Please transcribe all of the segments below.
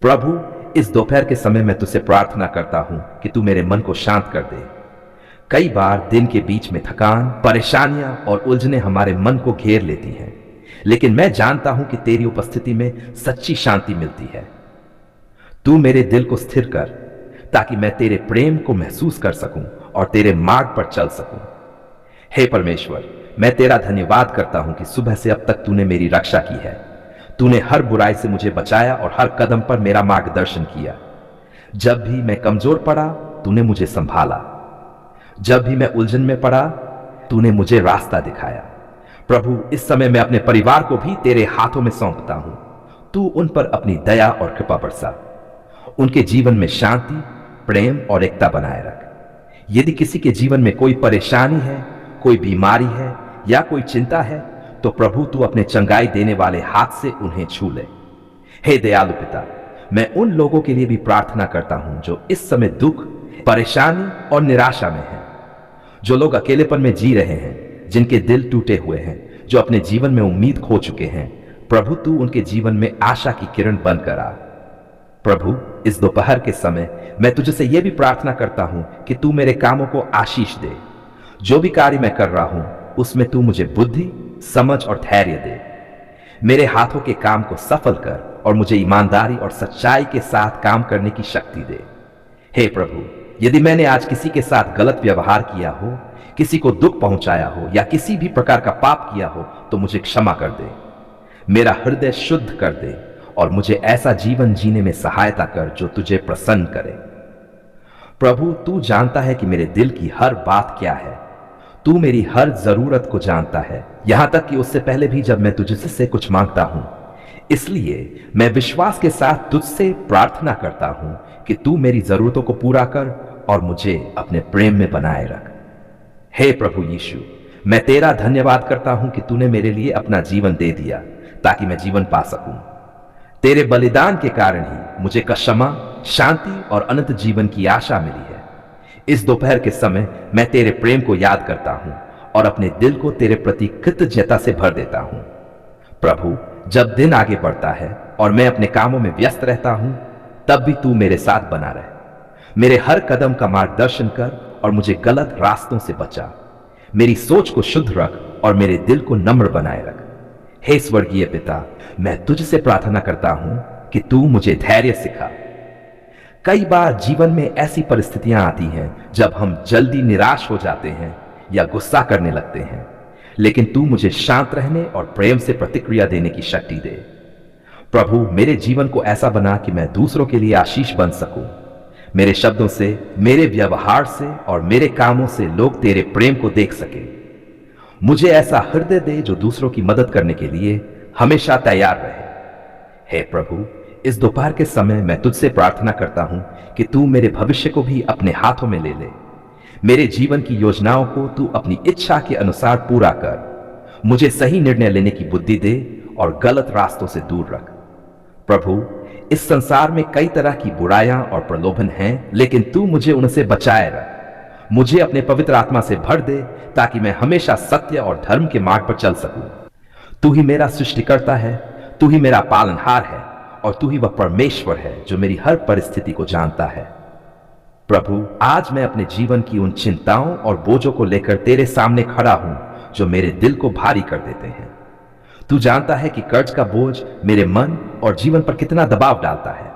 प्रभु, इस दोपहर के समय मैं तुझसे प्रार्थना करता हूं कि तू मेरे मन को शांत कर दे। कई बार दिन के बीच में थकान, परेशानियां और उलझनें हमारे मन को घेर लेती हैं, लेकिन मैं जानता हूं कि तेरी उपस्थिति में सच्ची शांति मिलती है। तू मेरे दिल को स्थिर कर, ताकि मैं तेरे प्रेम को महसूस कर सकूं और तेरे मार्ग पर चल सकूं। हे परमेश्वर, मैं तेरा धन्यवाद करता हूं कि सुबह से अब तक तूने मेरी रक्षा की है। तूने हर बुराई से मुझे बचाया और हर कदम पर मेरा मार्गदर्शन किया। जब भी मैं कमजोर पड़ा, तूने मुझे संभाला। जब भी मैं उलझन में पड़ा, तूने मुझे रास्ता दिखाया। प्रभु, इस समय मैं अपने परिवार को भी तेरे हाथों में सौंपता हूं। तू उन पर अपनी दया और कृपा बरसा। उनके जीवन में शांति, प्रेम और एकता बनाए रख। यदि किसी के जीवन में कोई परेशानी है, कोई बीमारी है या कोई चिंता है, तो प्रभु तू अपने चंगाई देने वाले हाथ से उन्हें छू ले। हे दयालु पिता, मैं उन लोगों के लिए भी प्रार्थना करता हूं जो इस समय दुख, परेशानी और निराशा में हैं। जो लोग अकेलेपन में जी रहे हैं, जिनके दिल टूटे हुए हैं, जो अपने जीवन में उम्मीद खो चुके हैं, प्रभु तू उनके जीवन में आशा की किरण बनकर आ। प्रभु, इस दोपहर के समय मैं तुझसे यह भी प्रार्थना करता हूं कि तू मेरे कामों को आशीष दे। जो भी कार्य मैं कर रहा हूं, उसमें तू मुझे बुद्धि, समझ और धैर्य दे। मेरे हाथों के काम को सफल कर और मुझे ईमानदारी और सच्चाई के साथ काम करने की शक्ति दे। हे प्रभु, यदि मैंने आज किसी के साथ गलत व्यवहार किया हो, किसी को दुख पहुंचाया हो या किसी भी प्रकार का पाप किया हो, तो मुझे क्षमा कर दे। मेरा हृदय शुद्ध कर दे और मुझे ऐसा जीवन जीने में सहायता कर जो तुझे प्रसन्न करे। प्रभु, तू जानता है कि मेरे दिल की हर बात क्या है। तू मेरी हर जरूरत को जानता है, यहां तक कि उससे पहले भी जब मैं तुझसे कुछ मांगता हूं। इसलिए मैं विश्वास के साथ तुझसे प्रार्थना करता हूं कि तू मेरी जरूरतों को पूरा कर और मुझे अपने प्रेम में बनाए रख। हे प्रभु यीशु, मैं तेरा धन्यवाद करता हूं कि तूने मेरे लिए अपना जीवन दे दिया ताकि मैं जीवन पा सकूं। तेरे बलिदान के कारण ही मुझे क्षमा, शांति और अनंत जीवन की आशा मिली है। इस दोपहर के समय मैं तेरे प्रेम को याद करता हूं और अपने दिल को तेरे प्रति कृतज्ञता से भर देता हूं। प्रभु, जब दिन आगे बढ़ता है और मैं अपने कामों में व्यस्त रहता हूं, तब भी तू मेरे साथ बना रहे। मेरे हर कदम का मार्गदर्शन कर और मुझे गलत रास्तों से बचा। मेरी सोच को शुद्ध रख और मेरे दिल को नम्र बनाए रख। हे स्वर्गीय पिता, मैं तुझसे प्रार्थना करता हूं कि तू मुझे धैर्य सिखा। कई बार जीवन में ऐसी परिस्थितियां आती हैं जब हम जल्दी निराश हो जाते हैं या गुस्सा करने लगते हैं, लेकिन तू मुझे शांत रहने और प्रेम से प्रतिक्रिया देने की शक्ति दे। प्रभु, मेरे जीवन को ऐसा बना कि मैं दूसरों के लिए आशीष बन सकूं। मेरे शब्दों से, मेरे व्यवहार से और मेरे कामों से लोग तेरे प्रेम को देख सके। मुझे ऐसा हृदय दे जो दूसरों की मदद करने के लिए हमेशा तैयार रहे। हे प्रभु, इस दोपहर के समय मैं तुझसे प्रार्थना करता हूं कि तू मेरे भविष्य को भी अपने हाथों में ले ले। मेरे जीवन की योजनाओं को तू अपनी इच्छा के अनुसार पूरा कर। मुझे सही निर्णय लेने की बुद्धि दे और गलत रास्तों से दूर रख। प्रभु, इस संसार में कई तरह की बुराइयां और प्रलोभन हैं, लेकिन तू मुझे उनसे बचाए रख। मुझे अपने पवित्र आत्मा से भर दे ताकि मैं हमेशा सत्य और धर्म के मार्ग पर चल सकूं। तू ही मेरा सृष्टिकर्ता है, तू ही मेरा पालनहार है और तू ही वह परमेश्वर है जो मेरी हर परिस्थिति को जानता है। प्रभु, आज मैं अपने जीवन की उन चिंताओं और बोझों को लेकर तेरे सामने खड़ा हूं जो मेरे दिल को भारी कर देते हैं। तू जानता है कि कर्ज का बोझ मेरे मन और जीवन पर कितना दबाव डालता है।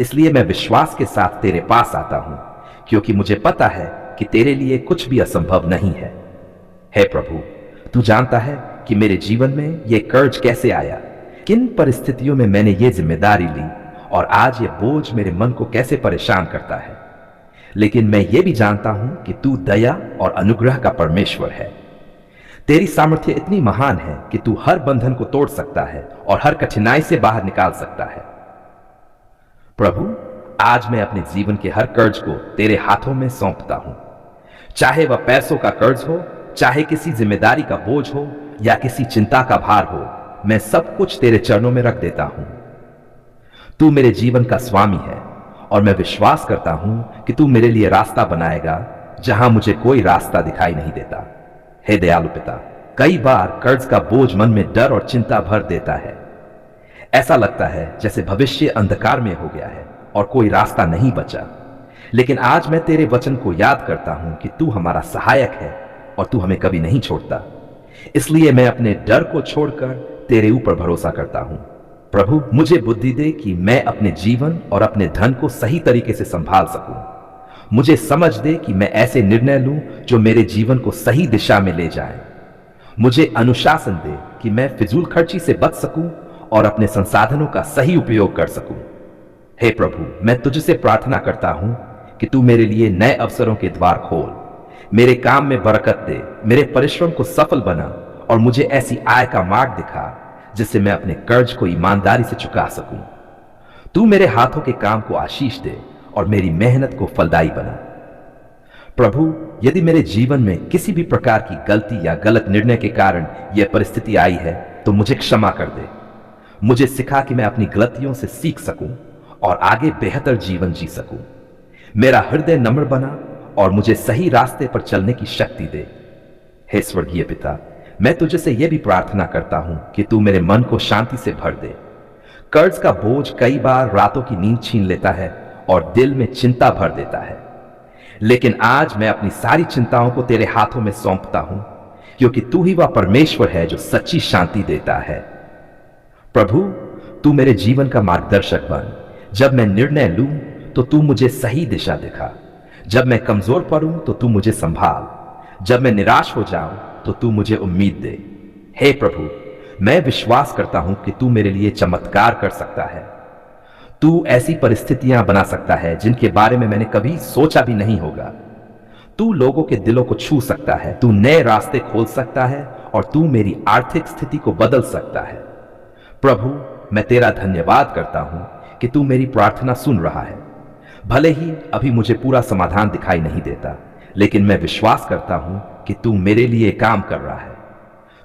इसलिए मैं विश्वास के साथ तेरे पास आता हूं, क्योंकि मुझे पता है कि तेरे लिए कुछ भी असंभव नहीं है। हे प्रभु, तू जानता है कि मेरे जीवन में यह कर्ज कैसे आया, किन परिस्थितियों में मैंने ये जिम्मेदारी ली और आज ये बोझ मेरे मन को कैसे परेशान करता है। लेकिन मैं ये भी जानता हूं कि तू दया और अनुग्रह का परमेश्वर है। तेरी सामर्थ्य इतनी महान है कि तू हर बंधन को तोड़ सकता है और हर कठिनाई से बाहर निकाल सकता है। प्रभु, आज मैं अपने जीवन के हर कर्ज को तेरे हाथों में सौंपता हूं। चाहे वह पैसों का कर्ज हो, चाहे किसी जिम्मेदारी का बोझ हो या किसी चिंता का भार हो, मैं सब कुछ तेरे चरणों में रख देता हूं। तू मेरे जीवन का स्वामी है और मैं विश्वास करता हूं कि तू मेरे लिए रास्ता बनाएगा जहां मुझे कोई रास्ता दिखाई नहीं देता। हे दयालु पिता, कई बार कर्ज का बोझ मन में डर और चिंता भर देता है। ऐसा लगता है जैसे भविष्य अंधकार में हो गया है और कोई रास्ता नहीं बचा। लेकिन आज मैं तेरे वचन को याद करता हूं कि तू हमारा सहायक है और तू हमें कभी नहीं छोड़ता। इसलिए मैं अपने डर को छोड़कर तेरे ऊपर भरोसा करता हूं। प्रभु, मुझे बुद्धि दे कि मैं अपने जीवन और अपने धन को सही तरीके से संभाल सकूं। मुझे समझ दे कि मैं ऐसे निर्णय लूं जो मेरे जीवन को सही दिशा में ले जाएं। मुझे अनुशासन दे कि मैं फिजूल खर्ची से बच सकूं और अपने संसाधनों का सही उपयोग कर सकूं। हे प्रभु, मैं तुझसे प्रार्थना करता हूं कि तू मेरे लिए नए अवसरों के द्वार खोल, मेरे काम में बरकत दे, मेरे परिश्रम को सफल बना और मुझे ऐसी आय का मार्ग दिखा जिससे मैं अपने कर्ज को ईमानदारी से चुका सकूं। तू मेरे हाथों के काम को आशीष दे और मेरी मेहनत को फलदायी बना। प्रभु, यदि मेरे जीवन में किसी भी प्रकार की गलती या गलत निर्णय के कारण यह परिस्थिति आई है तो मुझे क्षमा कर दे। मुझे सिखा कि मैं अपनी गलतियों से सीख सकूं और आगे बेहतर जीवन जी सकूं। मेरा हृदय नम्र बना और मुझे सही रास्ते पर चलने की शक्ति दे। हे स्वर्गीय पिता, मैं तुझसे यह भी प्रार्थना करता हूं कि तू मेरे मन को शांति से भर दे। कर्ज का बोझ कई बार रातों की नींद छीन लेता है और दिल में चिंता भर देता है। लेकिन आज मैं अपनी सारी चिंताओं को तेरे हाथों में सौंपता हूं, क्योंकि तू ही वह परमेश्वर है जो सच्ची शांति देता है। प्रभु, तू मेरे जीवन का मार्गदर्शक बन। जब मैं निर्णय लूं तो तू मुझे सही दिशा दिखा। जब मैं कमजोर पड़ूं तो तू मुझे संभाल। जब मैं निराश हो जाऊं तो तू मुझे उम्मीद दे। हे प्रभु, मैं विश्वास करता हूं कि तू मेरे लिए चमत्कार कर सकता है। तू ऐसी परिस्थितियां बना सकता है जिनके बारे में मैंने कभी सोचा भी नहीं होगा। तू लोगों के दिलों को छू सकता है, तू नए रास्ते खोल सकता है और तू मेरी आर्थिक स्थिति को बदल सकता है। प्रभु, मैं तेरा धन्यवाद करता हूं कि तू मेरी प्रार्थना सुन रहा है। भले ही अभी मुझे पूरा समाधान दिखाई नहीं देता, लेकिन मैं विश्वास करता हूं कि तू मेरे लिए काम कर रहा है।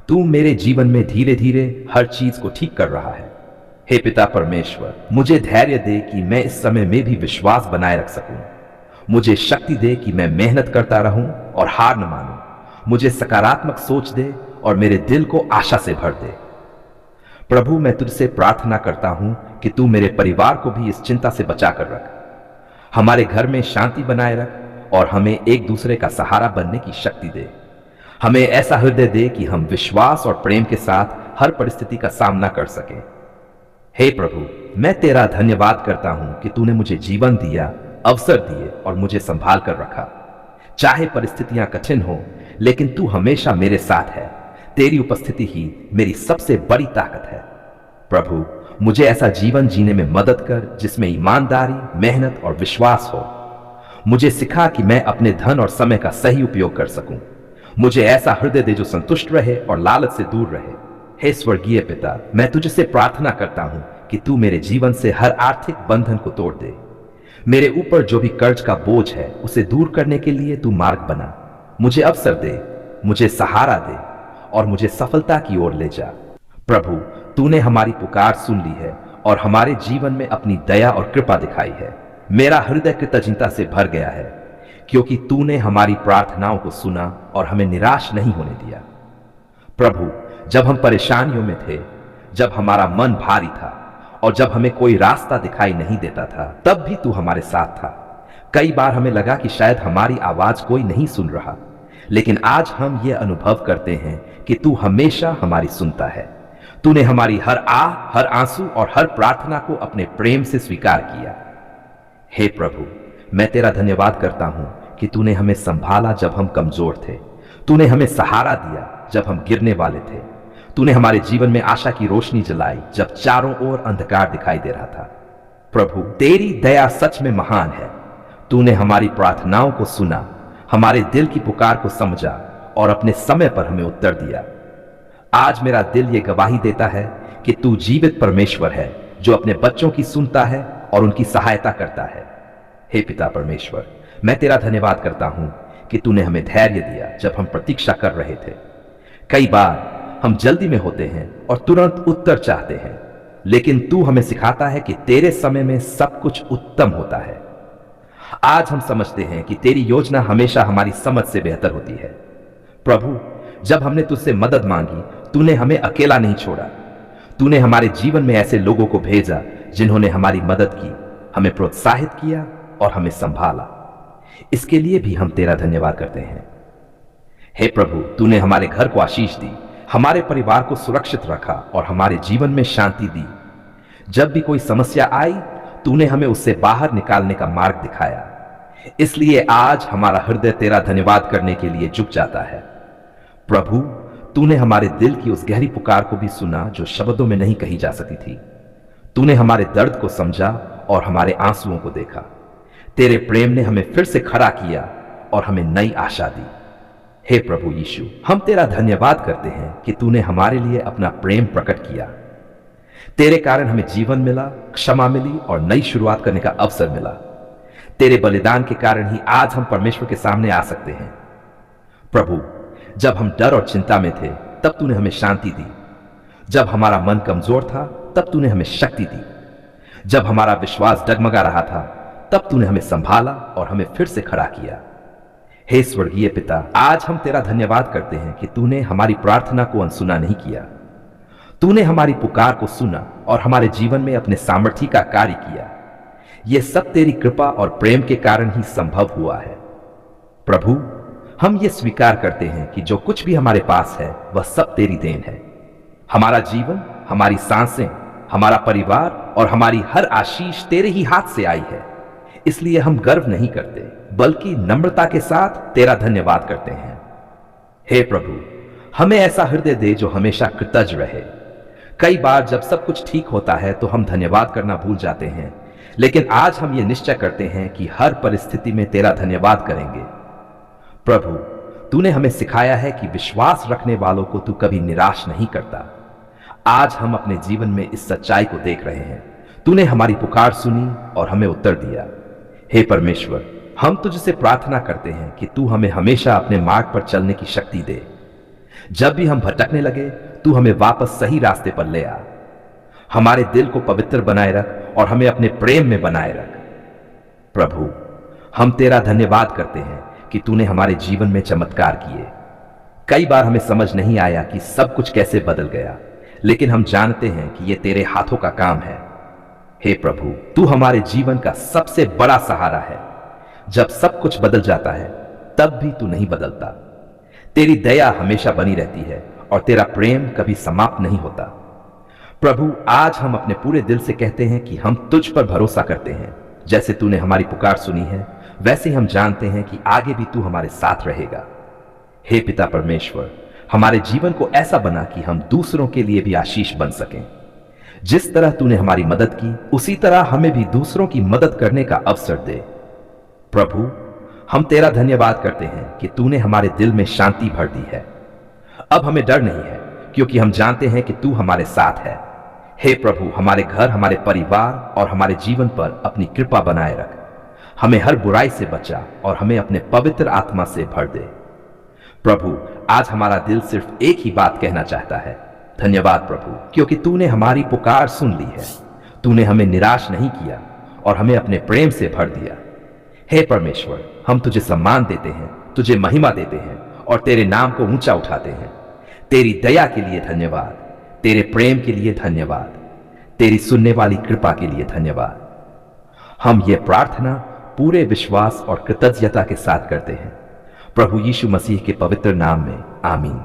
तू मेरे जीवन में धीरे धीरे हर चीज को ठीक कर रहा है। हे पिता परमेश्वर, मुझे धैर्य दे कि मैं इस समय में भी विश्वास बनाए रख सकूं। मुझे शक्ति दे कि मैं मेहनत करता रहूं और हार न मानूं। मुझे सकारात्मक सोच दे और मेरे दिल को आशा से भर दे। प्रभु, मैं तुझसे प्रार्थना करता हूं कि तू मेरे परिवार को भी इस चिंता से बचा कर रख। हमारे घर में शांति बनाए रख और हमें एक दूसरे का सहारा बनने की शक्ति दे। हमें ऐसा हृदय दे कि हम विश्वास और प्रेम के साथ हर परिस्थिति का सामना कर सकें। हे प्रभु, मैं तेरा धन्यवाद करता हूं कि तूने मुझे जीवन दिया, अवसर दिए और मुझे संभाल कर रखा। चाहे परिस्थितियां कठिन हो, लेकिन तू हमेशा मेरे साथ है। तेरी उपस्थिति ही मेरी सबसे बड़ी ताकत है। प्रभु, मुझे ऐसा जीवन जीने में मदद कर जिसमें ईमानदारी, मेहनत और विश्वास हो। मुझे सिखा कि मैं अपने धन और समय का सही उपयोग कर सकूं। मुझे ऐसा हृदय दे जो संतुष्ट रहे और लालच से दूर रहे। हे स्वर्गीय पिता, मैं तुझसे प्रार्थना करता हूं कि तू मेरे जीवन से हर आर्थिक बंधन को तोड़ दे। मेरे ऊपर जो भी कर्ज का बोझ है उसे दूर करने के लिए तू मार्ग बना। मुझे अवसर दे, मुझे सहारा दे और मुझे सफलता की ओर ले जा। प्रभु, तूने हमारी पुकार सुन ली है और हमारे जीवन में अपनी दया और कृपा दिखाई है। मेरा हृदय कृतज्ञता से भर गया है, क्योंकि तूने हमारी प्रार्थनाओं को सुना और हमें निराश नहीं होने दिया। प्रभु, जब हम परेशानियों में थे, जब हमारा मन भारी था और जब हमें कोई रास्ता दिखाई नहीं देता था, तब भी तू हमारे साथ था। कई बार हमें लगा कि शायद हमारी आवाज कोई नहीं सुन रहा, लेकिन आज हम ये अनुभव करते हैं कि तू हमेशा हमारी सुनता है। तूने हमारी हर आह, हर आंसू और हर प्रार्थना को अपने प्रेम से स्वीकार किया। हे प्रभु, मैं तेरा धन्यवाद करता हूं कि तूने हमें संभाला जब हम कमजोर थे। तूने हमें सहारा दिया जब हम गिरने वाले थे। तूने हमारे जीवन में आशा की रोशनी जलाई जब चारों ओर अंधकार दिखाई दे रहा था। प्रभु, तेरी दया सच में महान है। तूने हमारी प्रार्थनाओं को सुना, हमारे दिल की पुकार को समझा और अपने समय पर हमें उत्तर दिया। आज मेरा दिल ये गवाही देता है कि तू जीवित परमेश्वर है जो अपने बच्चों की सुनता है और उनकी सहायता करता है। हे पिता परमेश्वर, मैं तेरा धन्यवाद करता हूं कि तूने हमें धैर्य दिया जब हम प्रतीक्षा कर रहे थे। कई बार हम जल्दी में होते हैं और तुरंत उत्तर चाहते हैं, लेकिन तू हमें सिखाता है कि तेरे समय में सब कुछ उत्तम होता है। आज हम समझते हैं कि तेरी योजना हमेशा हमारी समझ से बेहतर होती है। प्रभु, जब हमने तुझसे मदद मांगी, तूने हमें अकेला नहीं छोड़ा। तूने हमारे जीवन में ऐसे लोगों को भेजा जिन्होंने हमारी मदद की, हमें प्रोत्साहित किया और हमें संभाला। इसके लिए भी हम तेरा धन्यवाद करते हैं। हे प्रभु, तूने हमारे घर को आशीष दी, हमारे परिवार को सुरक्षित रखा और हमारे जीवन में शांति दी। जब भी कोई समस्या आई, तूने हमें उससे बाहर निकालने का मार्ग दिखाया। इसलिए आज हमारा हृदय तेरा धन्यवाद करने के लिए झुक जाता है। प्रभु, तूने हमारे दिल की उस गहरी पुकार को भी सुना जो शब्दों में नहीं कही जा सकती थी। तूने हमारे दर्द को समझा और हमारे आंसुओं को देखा। तेरे प्रेम ने हमें फिर से खड़ा किया और हमें नई आशा दी। हे प्रभु यीशु, हम तेरा धन्यवाद करते हैं कि तूने हमारे लिए अपना प्रेम प्रकट किया। तेरे कारण हमें जीवन मिला, क्षमा मिली और नई शुरुआत करने का अवसर मिला। तेरे बलिदान के कारण ही आज हम परमेश्वर के सामने आ सकते हैं। प्रभु, जब हम डर और चिंता में थे, तब तूने हमें शांति दी। जब हमारा मन कमजोर था, तब तूने हमें शक्ति दी। जब हमारा विश्वास डगमगा रहा था, तब तूने हमें संभाला और हमें फिर से खड़ा किया। हे स्वर्गीय पिता, आज हम तेरा धन्यवाद करते हैं कि तूने हमारी प्रार्थना को अनसुना नहीं किया। तूने हमारी पुकार को सुना और हमारे जीवन में अपने सामर्थ्य का कार्य किया। यह सब तेरी कृपा और प्रेम के कारण ही संभव हुआ है। प्रभु, हम ये स्वीकार करते हैं कि जो कुछ भी हमारे पास है वह सब तेरी देन है। हमारा जीवन, हमारी सांसें, हमारा परिवार और हमारी हर आशीष तेरे ही हाथ से आई है। इसलिए हम गर्व नहीं करते, बल्कि नम्रता के साथ तेरा धन्यवाद करते हैं। हे प्रभु, हमें ऐसा हृदय दे जो हमेशा कृतज्ञ रहे। कई बार जब सब कुछ ठीक होता है तो हम धन्यवाद करना भूल जाते हैं, लेकिन आज हम ये निश्चय करते हैं कि हर परिस्थिति में तेरा धन्यवाद करेंगे। प्रभु, तूने हमें सिखाया है कि विश्वास रखने वालों को तू कभी निराश नहीं करता। आज हम अपने जीवन में इस सच्चाई को देख रहे हैं। तूने हमारी पुकार सुनी और हमें उत्तर दिया। हे परमेश्वर, हम तुझसे प्रार्थना करते हैं कि तू हमें हमेशा अपने मार्ग पर चलने की शक्ति दे। जब भी हम भटकने लगे, तू हमें वापस सही रास्ते पर ले आ। हमारे दिल को पवित्र बनाए रख और हमें अपने प्रेम में बनाए रख। प्रभु, हम तेरा धन्यवाद करते हैं कि तूने हमारे जीवन में चमत्कार किए। कई बार हमें समझ नहीं आया कि सब कुछ कैसे बदल गया, लेकिन हम जानते हैं कि यह तेरे हाथों का काम है। हे प्रभु, तू हमारे जीवन का सबसे बड़ा सहारा है। जब सब कुछ बदल जाता है, तब भी तू नहीं बदलता। तेरी दया हमेशा बनी रहती है और तेरा प्रेम कभी समाप्त नहीं होता। प्रभु, आज हम अपने पूरे दिल से कहते हैं कि हम तुझ पर भरोसा करते हैं। जैसे तूने हमारी पुकार सुनी है, वैसे हम जानते हैं कि आगे भी तू हमारे साथ रहेगा। हे पिता परमेश्वर, हमारे जीवन को ऐसा बना कि हम दूसरों के लिए भी आशीष बन सकें। जिस तरह तूने हमारी मदद की, उसी तरह हमें भी दूसरों की मदद करने का अवसर दे। प्रभु, हम तेरा धन्यवाद करते हैं कि तूने हमारे दिल में शांति भर दी है। अब हमें डर नहीं है, क्योंकि हम जानते हैं कि तू हमारे साथ है। हे प्रभु, हमारे घर, हमारे परिवार और हमारे जीवन पर अपनी कृपा बनाए रख। हमें हर बुराई से बचा और हमें अपने पवित्र आत्मा से भर दे। प्रभु, आज हमारा दिल सिर्फ एक ही बात कहना चाहता है, धन्यवाद प्रभु, क्योंकि तूने हमारी पुकार सुन ली है। तूने हमें निराश नहीं किया और हमें अपने प्रेम से भर दिया। हे परमेश्वर, हम तुझे सम्मान देते हैं, तुझे महिमा देते हैं और तेरे नाम को ऊंचा उठाते हैं। तेरी दया के लिए धन्यवाद, तेरे प्रेम के लिए धन्यवाद, तेरी सुनने वाली कृपा के लिए धन्यवाद। हम ये प्रार्थना पूरे विश्वास और कृतज्ञता के साथ करते हैं, प्रभु यीशु मसीह के पवित्र नाम में, आमीन।